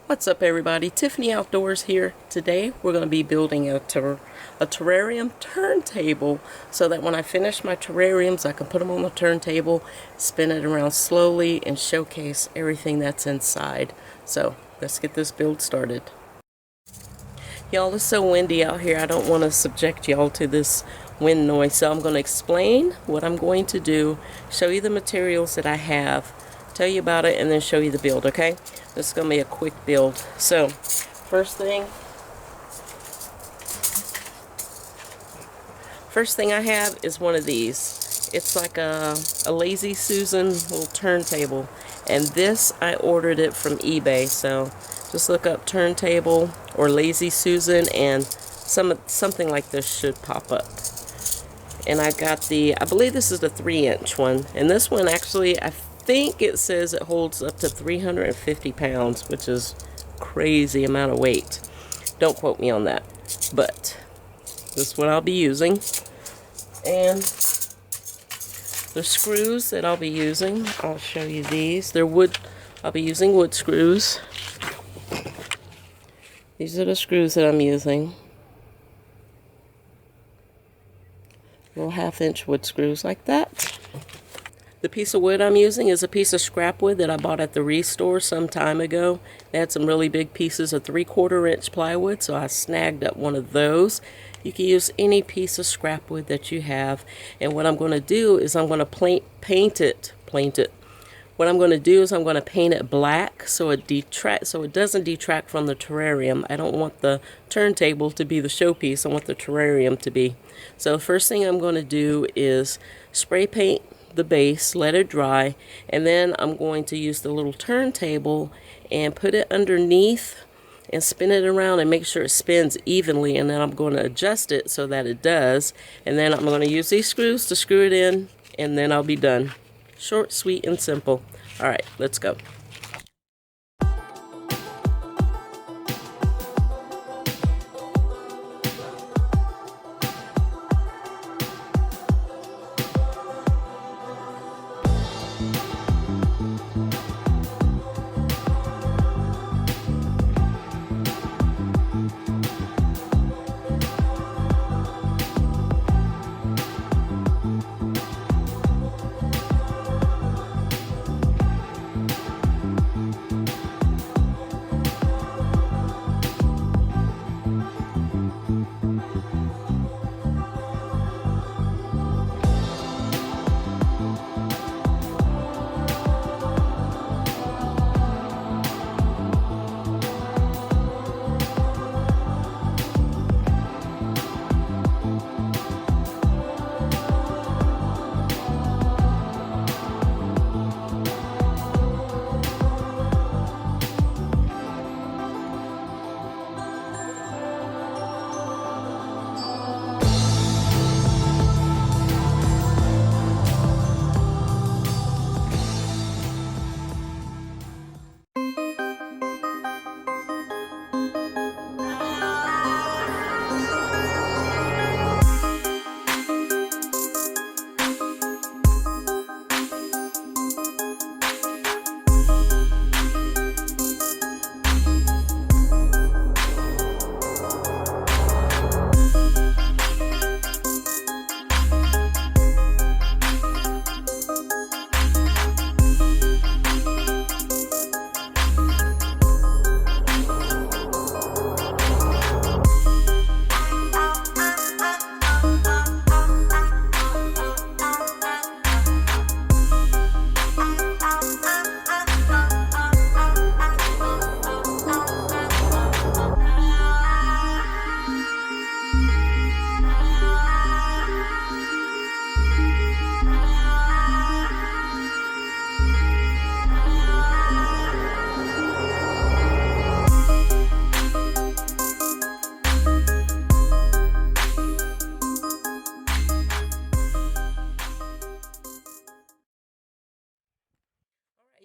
What's up everybody, Tiffany Outdoors here. Today we're going to be building a terrarium turntable so that when I finish my terrariums I can put them on the turntable, spin it around slowly and showcase everything that's inside. So let's get this build started. Y'all, it's so windy out here. I don't want to subject y'all to this wind noise, so I'm going to explain what I'm going to do, show you the materials that I have, tell you about it, and then show you the build, okay? This is going to be a quick build. So, first thing I have is one of these. It's like a Lazy Susan little turntable. And this, I ordered it from eBay. So, just look up turntable or Lazy Susan and something like this should pop up. And I got I believe this is the 3-inch one. And this one actually, I think it says it holds up to 350 pounds, which is crazy amount of weight. Don't quote me on that, but this is what I'll be using. And the screws that I'll be using, I'll show you these. They're wood. I'll be using wood screws. These are the screws that I'm using. Little 1/2-inch wood screws like that. The piece of wood I'm using is a piece of scrap wood that I bought at the Restore some time ago. They had some really big pieces of 3/4-inch plywood, so I snagged up one of those. You can use any piece of scrap wood that you have. And what I'm going to do is I'm going to paint it. What I'm going to do is I'm going to paint it black so it doesn't detract from the terrarium. I don't want the turntable to be the showpiece. I want the terrarium to be. So the first thing I'm going to do is spray paint the base, let it dry, and then I'm going to use the little turntable and put it underneath and spin it around and make sure it spins evenly, and then I'm going to adjust it so that it does, and then I'm going to use these screws to screw it in, and then I'll be done. Short, sweet, and simple. Alright, let's go.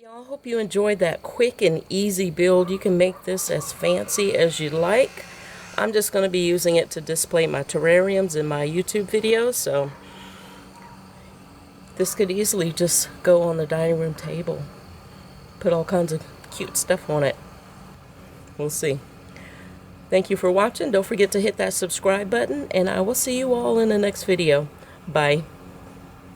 Y'all, hope you enjoyed that quick and easy build. You can make this as fancy as you like. I'm just going to be using it to display my terrariums in my YouTube videos, so this could easily just go on the dining room table. Put all kinds of cute stuff on it. We'll see. Thank you for watching. Don't forget to hit that subscribe button, and I will see you all in the next video. Bye.